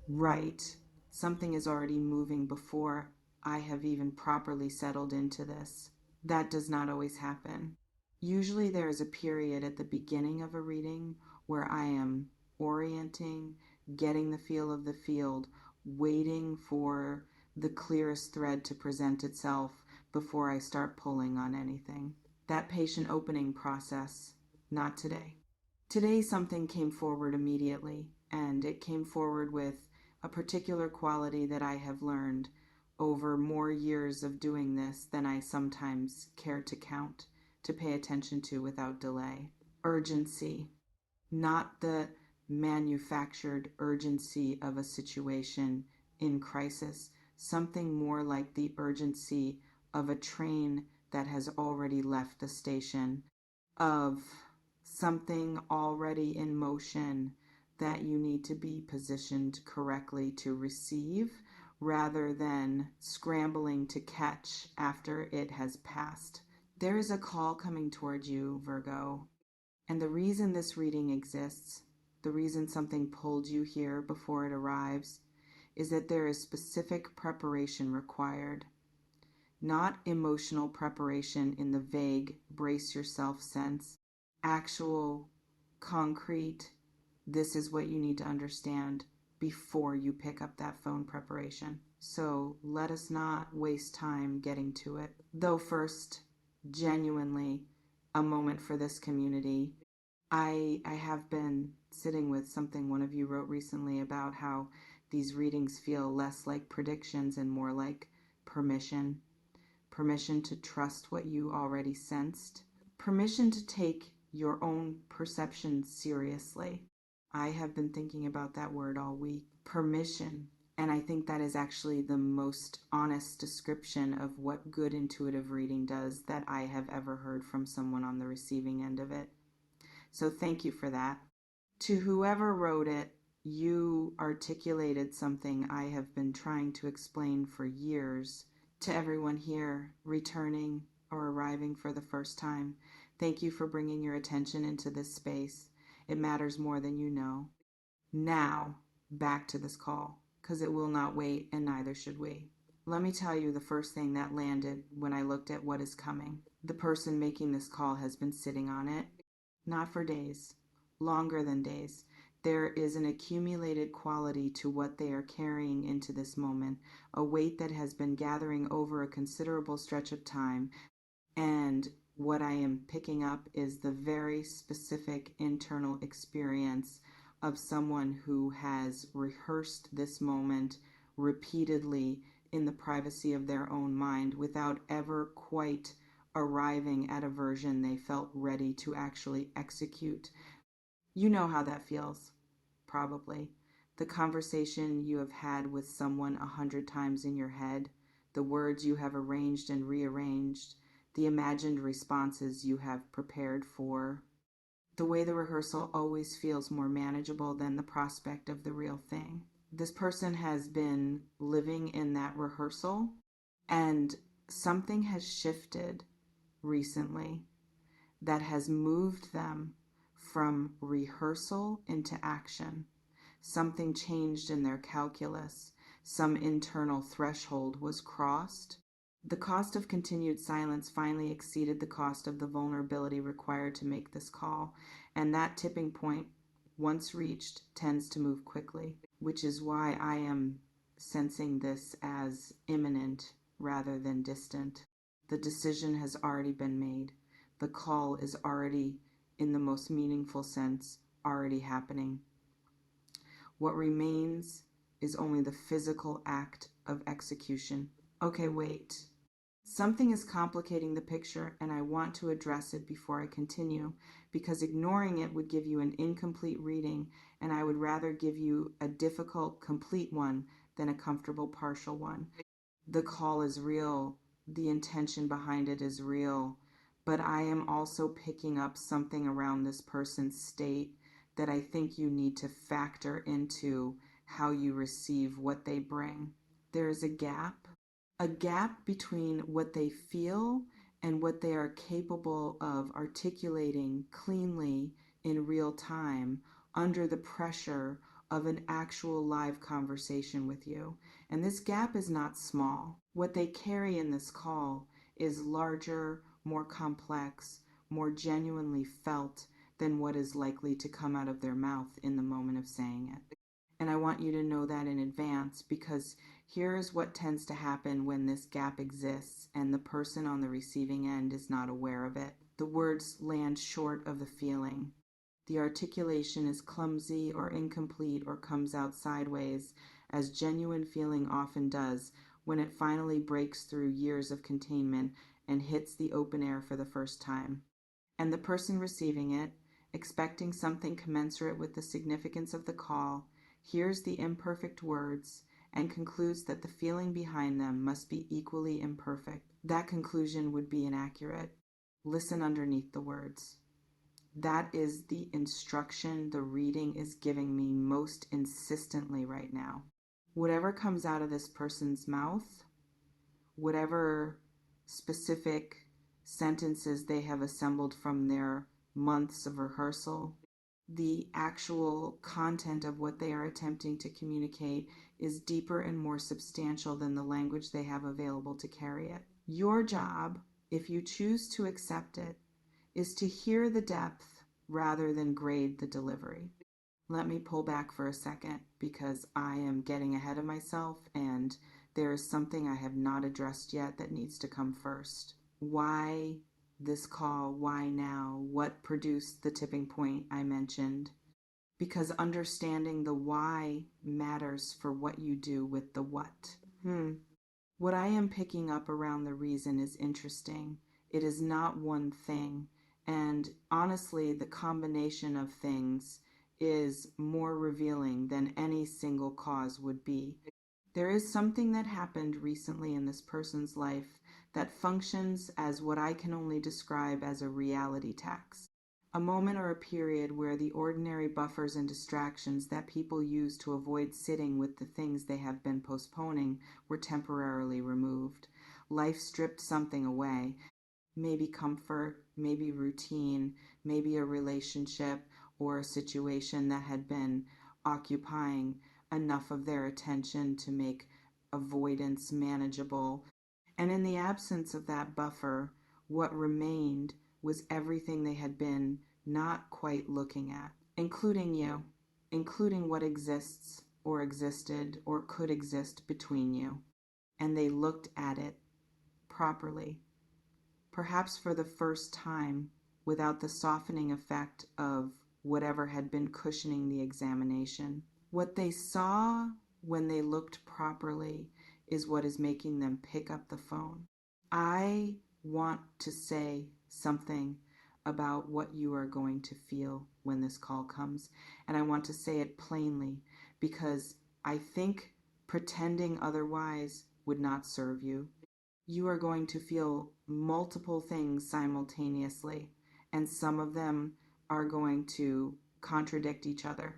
Right. Something is already moving before I have even properly settled into this. That does not always happen. Usually there is a period at the beginning of a reading where I am orienting, getting the feel of the field, waiting for the clearest thread to present itself before I start pulling on anything. That patient opening process, not today. Today, something came forward immediately, and it came forward with a particular quality that I have learned over more years of doing this than I sometimes care to count, to pay attention to without delay. Urgency, not the manufactured urgency of a situation in crisis, something more like the urgency of a train that has already left the station, of something already in motion that you need to be positioned correctly to receive rather than scrambling to catch after it has passed. There is a call coming towards you, Virgo, and the reason this reading exists, the reason something pulled you here before it arrives, is that there is specific preparation required. Not emotional preparation in the vague, brace yourself sense. Actual, concrete, this is what you need to understand before you pick up that phone preparation. So let us not waste time getting to it. Though first, genuinely, a moment for this community. I have been sitting with something one of you wrote recently about how these readings feel less like predictions and more like permission. Permission to trust what you already sensed. Permission to take your own perception seriously. I have been thinking about that word all week. Permission. And I think that is actually the most honest description of what good intuitive reading does that I have ever heard from someone on the receiving end of it. So thank you for that. To whoever wrote it, you articulated something I have been trying to explain for years. To everyone here, returning or arriving for the first time, thank you for bringing your attention into this space. It matters more than you know. Now, back to this call, because it will not wait, and neither should we. Let me tell you the first thing that landed when I looked at what is coming. The person making this call has been sitting on it, not for days, longer than days. There is an accumulated quality to what they are carrying into this moment, a weight that has been gathering over a considerable stretch of time. And what I am picking up is the very specific internal experience of someone who has rehearsed this moment repeatedly in the privacy of their own mind without ever quite arriving at a version they felt ready to actually execute. You know how that feels, probably. The conversation you have had with someone 100 times in your head, the words you have arranged and rearranged, the imagined responses you have prepared for. The way the rehearsal always feels more manageable than the prospect of the real thing. This person has been living in that rehearsal, and something has shifted recently that has moved them from rehearsal into action. Something changed in their calculus. Some internal threshold was crossed. The cost of continued silence finally exceeded the cost of the vulnerability required to make this call, and that tipping point, once reached, tends to move quickly, which is why I am sensing this as imminent rather than distant. The decision has already been made. The call is already, in the most meaningful sense, already happening. What remains is only the physical act of execution. Okay, wait. Something is complicating the picture, and I want to address it before I continue, because ignoring it would give you an incomplete reading, and I would rather give you a difficult, complete one than a comfortable, partial one. The call is real. The intention behind it is real. But I am also picking up something around this person's state that I think you need to factor into how you receive what they bring. There is a gap between what they feel and what they are capable of articulating cleanly in real time under the pressure of an actual live conversation with you. And this gap is not small. What they carry in this call is larger, more complex, more genuinely felt than what is likely to come out of their mouth in the moment of saying it. And I want you to know that in advance, because here is what tends to happen when this gap exists and the person on the receiving end is not aware of it. The words land short of the feeling. The articulation is clumsy or incomplete or comes out sideways, as genuine feeling often does when it finally breaks through years of containment and hits the open air for the first time. And the person receiving it, expecting something commensurate with the significance of the call, hears the imperfect words and concludes that the feeling behind them must be equally imperfect. That conclusion would be inaccurate. Listen underneath the words. That is the instruction the reading is giving me most insistently right now. Whatever comes out of this person's mouth, whatever specific sentences they have assembled from their months of rehearsal, the actual content of what they are attempting to communicate is deeper and more substantial than the language they have available to carry it. Your job, if you choose to accept it, is to hear the depth rather than grade the delivery. Let me pull back for a second because I am getting ahead of myself and there is something I have not addressed yet that needs to come first. Why this call? Why now? What produced the tipping point I mentioned? Because understanding the why matters for what you do with the what. What I am picking up around the reason is interesting. It is not one thing. And honestly, the combination of things is more revealing than any single cause would be. There is something that happened recently in this person's life that functions as what I can only describe as a reality tax. A moment or a period where the ordinary buffers and distractions that people use to avoid sitting with the things they have been postponing were temporarily removed. Life stripped something away. Maybe comfort, maybe routine, maybe a relationship or a situation that had been occupying enough of their attention to make avoidance manageable. And in the absence of that buffer, what remained was everything they had been not quite looking at, including you, including what exists or existed or could exist between you. And they looked at it properly, perhaps for the first time, without the softening effect of whatever had been cushioning the examination. What they saw when they looked properly is what is making them pick up the phone. I want to say something about what you are going to feel when this call comes, and I want to say it plainly because I think pretending otherwise would not serve you. You are going to feel multiple things simultaneously, and some of them are going to contradict each other.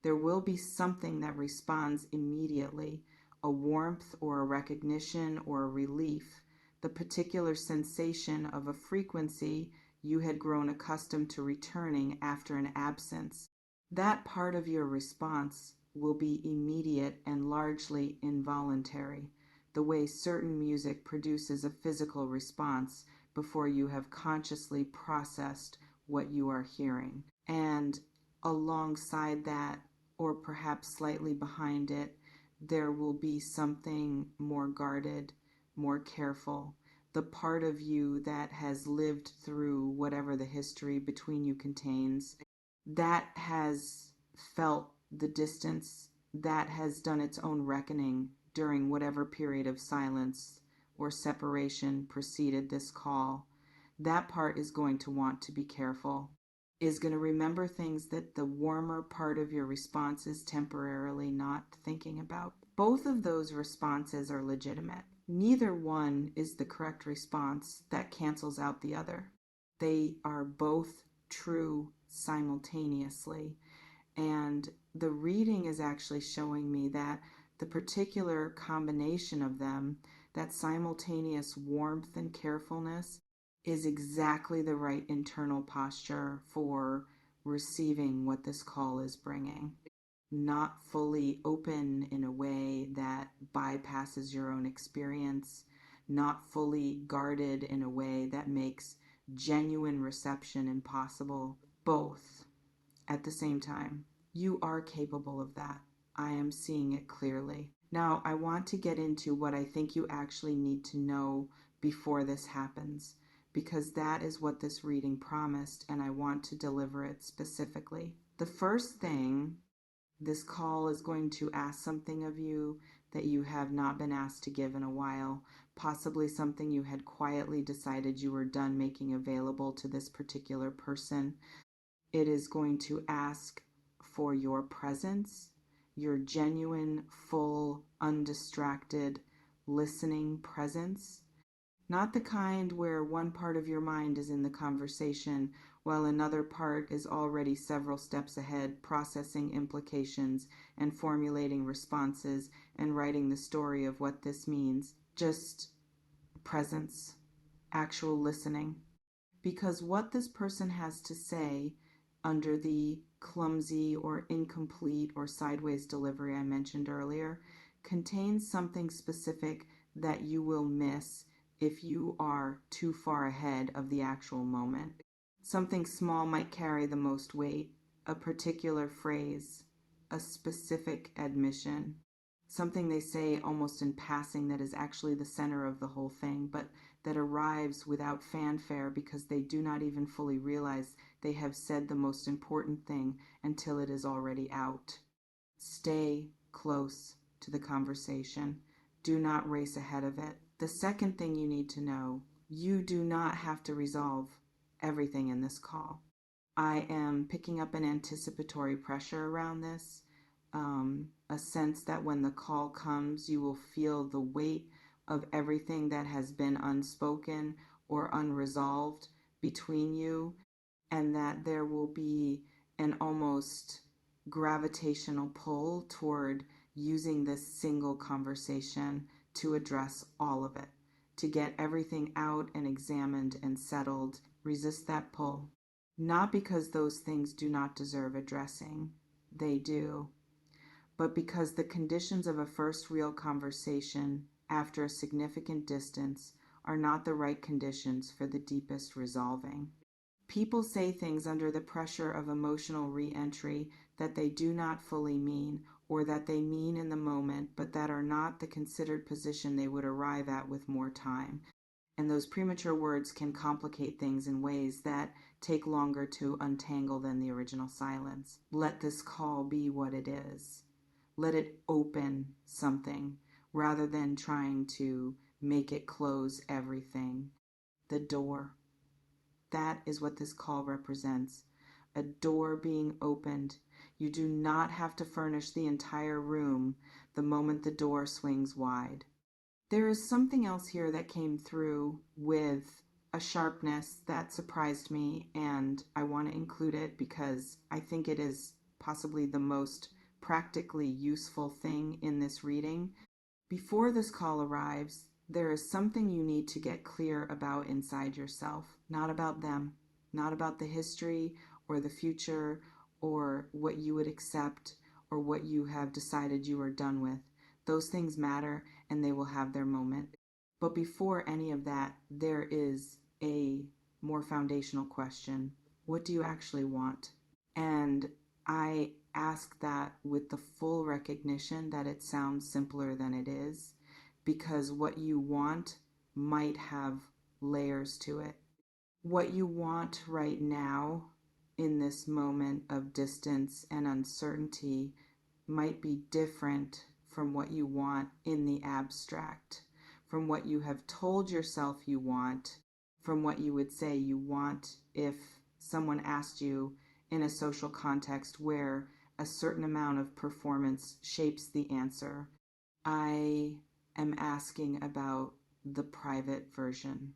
There will be something that responds immediately, a warmth or a recognition or a relief, the particular sensation of a frequency you had grown accustomed to returning after an absence. That part of your response will be immediate and largely involuntary, the way certain music produces a physical response before you have consciously processed what you are hearing. And alongside that, or perhaps slightly behind it, there will be something more guarded, more careful. The part of you that has lived through whatever the history between you contains, that has felt the distance, that has done its own reckoning during whatever period of silence or separation preceded this call. That part is going to want to be careful, is going to remember things that the warmer part of your response is temporarily not thinking about. Both of those responses are legitimate. Neither one is the correct response that cancels out the other. They are both true simultaneously. And the reading is actually showing me that the particular combination of them, that simultaneous warmth and carefulness, is exactly the right internal posture for receiving what this call is bringing. not fully open in a way that bypasses your own experience, not fully guarded in a way that makes genuine reception impossible, both at the same time. You are capable of that. I am seeing it clearly. Now, I want to get into what I think you actually need to know before this happens, because that is what this reading promised, and I want to deliver it specifically. The first thing, this call is going to ask something of you that you have not been asked to give in a while, possibly something you had quietly decided you were done making available to this particular person. It is going to ask for your presence, your genuine, full, undistracted, listening presence. Not the kind where one part of your mind is in the conversation while another part is already several steps ahead, processing implications and formulating responses and writing the story of what this means. Just presence, actual listening. Because what this person has to say under the clumsy or incomplete or sideways delivery I mentioned earlier contains something specific that you will miss if you are too far ahead of the actual moment. Something small might carry the most weight, a particular phrase, a specific admission, something they say almost in passing that is actually the center of the whole thing, but that arrives without fanfare because they do not even fully realize they have said the most important thing until it is already out. Stay close to the conversation. Do not race ahead of it. The second thing you need to know, you do not have to resolve everything in this call. I am picking up an anticipatory pressure around this, a sense that when the call comes, you will feel the weight of everything that has been unspoken or unresolved between you, and that there will be an almost gravitational pull toward using this single conversation to address all of it, to get everything out and examined and settled. Resist that pull. Not because those things do not deserve addressing, they do, but because the conditions of a first real conversation after a significant distance are not the right conditions for the deepest resolving. People say things under the pressure of emotional re-entry that they do not fully mean, or that they mean in the moment, but that are not the considered position they would arrive at with more time. And those premature words can complicate things in ways that take longer to untangle than the original silence. Let this call be what it is. Let it open something rather than trying to make it close everything. The door. That is what this call represents. A door being opened. You do not have to furnish the entire room the moment the door swings wide. There is something else here that came through with a sharpness that surprised me, and I want to include it because I think it is possibly the most practically useful thing in this reading. Before this call arrives, there is something you need to get clear about inside yourself, not about them, not about the history or the future or what you would accept or what you have decided you are done with. Those things matter and they will have their moment. But before any of that, there is a more foundational question. What do you actually want? And I ask that with the full recognition that it sounds simpler than it is, because what you want might have layers to it. What you want right now in this moment of distance and uncertainty might be different from what you want in the abstract, from what you have told yourself you want, from what you would say you want if someone asked you in a social context where a certain amount of performance shapes the answer. I am asking about the private version,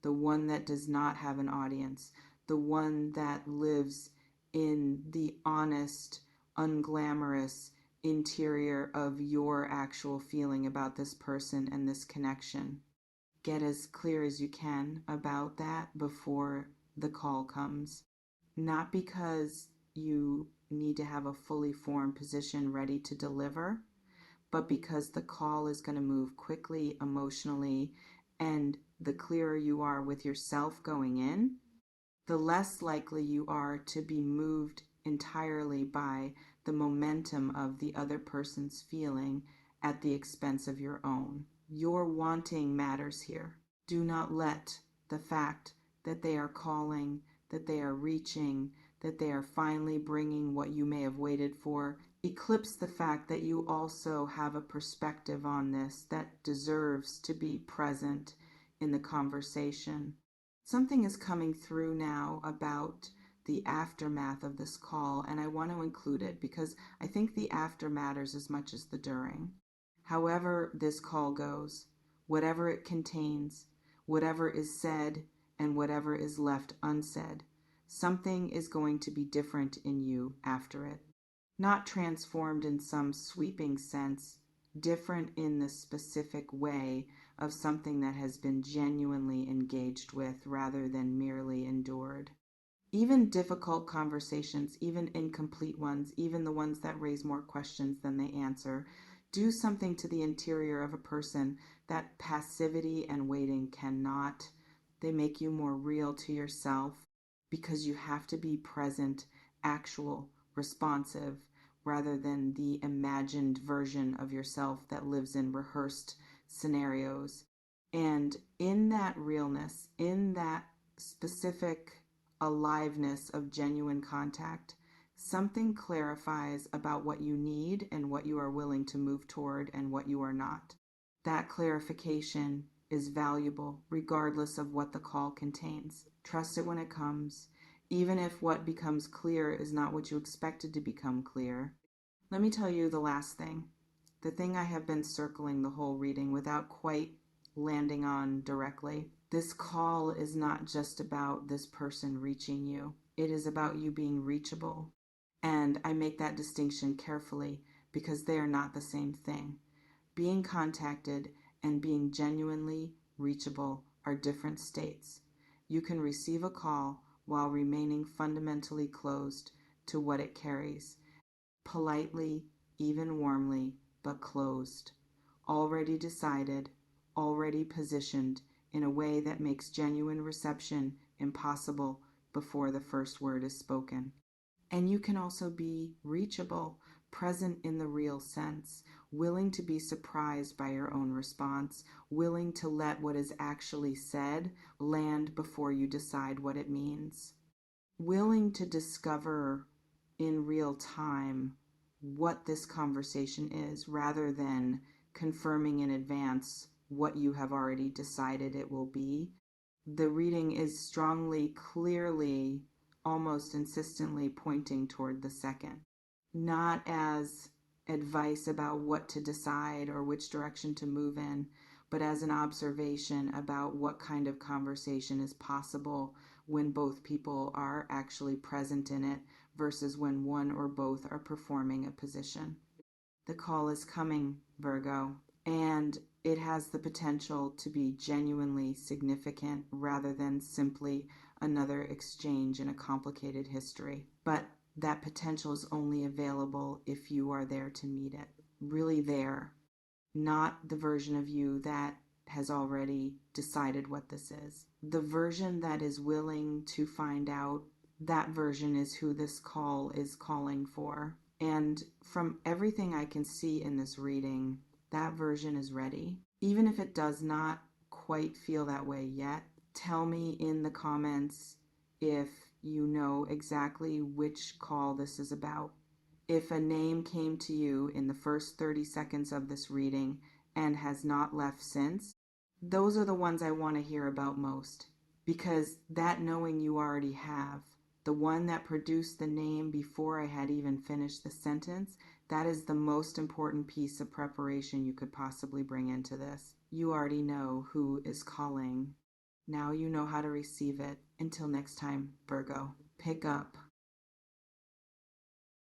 the one that does not have an audience, the one that lives in the honest, unglamorous interior of your actual feeling about this person and this connection. Get as clear as you can about that before the call comes. Not because you need to have a fully formed position ready to deliver, but because the call is going to move quickly emotionally, and the clearer you are with yourself going in, the less likely you are to be moved entirely by the momentum of the other person's feeling at the expense of your own. Your wanting matters here. Do not let the fact that they are calling, that they are reaching, that they are finally bringing what you may have waited for, eclipse the fact that you also have a perspective on this that deserves to be present in the conversation. Something is coming through now about the aftermath of this call, and I want to include it because I think the after matters as much as the during. However this call goes, whatever it contains, whatever is said, and whatever is left unsaid, something is going to be different in you after it. Not transformed in some sweeping sense, different in the specific way of something that has been genuinely engaged with rather than merely endured. Even difficult conversations, even incomplete ones, even the ones that raise more questions than they answer, do something to the interior of a person that passivity and waiting cannot. They make you more real to yourself because you have to be present, actual, responsive, rather than the imagined version of yourself that lives in rehearsed scenarios. And in that realness, in that specific aliveness of genuine contact, something clarifies about what you need and what you are willing to move toward and what you are not. That clarification is valuable regardless of what the call contains. Trust it when it comes, even if what becomes clear is not what you expected to become clear. Let me tell you the last thing, the thing I have been circling the whole reading without quite landing on directly. This call is not just about this person reaching you. It is about you being reachable. And I make that distinction carefully because they are not the same thing. Being contacted and being genuinely reachable are different states. You can receive a call while remaining fundamentally closed to what it carries. Politely, even warmly, but closed. Already decided, already positioned in a way that makes genuine reception impossible before the first word is spoken. And you can also be reachable, present in the real sense, willing to be surprised by your own response, willing to let what is actually said land before you decide what it means, willing to discover in real time what this conversation is rather than confirming in advance what you have already decided it will be. The reading is strongly, clearly, almost insistently pointing toward the second, not as advice about what to decide or which direction to move in, but as an observation about what kind of conversation is possible when both people are actually present in it versus when one or both are performing a position. The call is coming, Virgo, and it has the potential to be genuinely significant rather than simply another exchange in a complicated history. But that potential is only available if you are there to meet it. Really there, not the version of you that has already decided what this is. The version that is willing to find out, that version is who this call is calling for. And from everything I can see in this reading, that version is ready. Even if it does not quite feel that way yet, tell me in the comments if you know exactly which call this is about. If a name came to you in the first 30 seconds of this reading and has not left since, those are the ones I want to hear about most, because that knowing you already have, the one that produced the name before I had even finished the sentence, that is the most important piece of preparation you could possibly bring into this. You already know who is calling. Now you know how to receive it. Until next time, Virgo, pick up.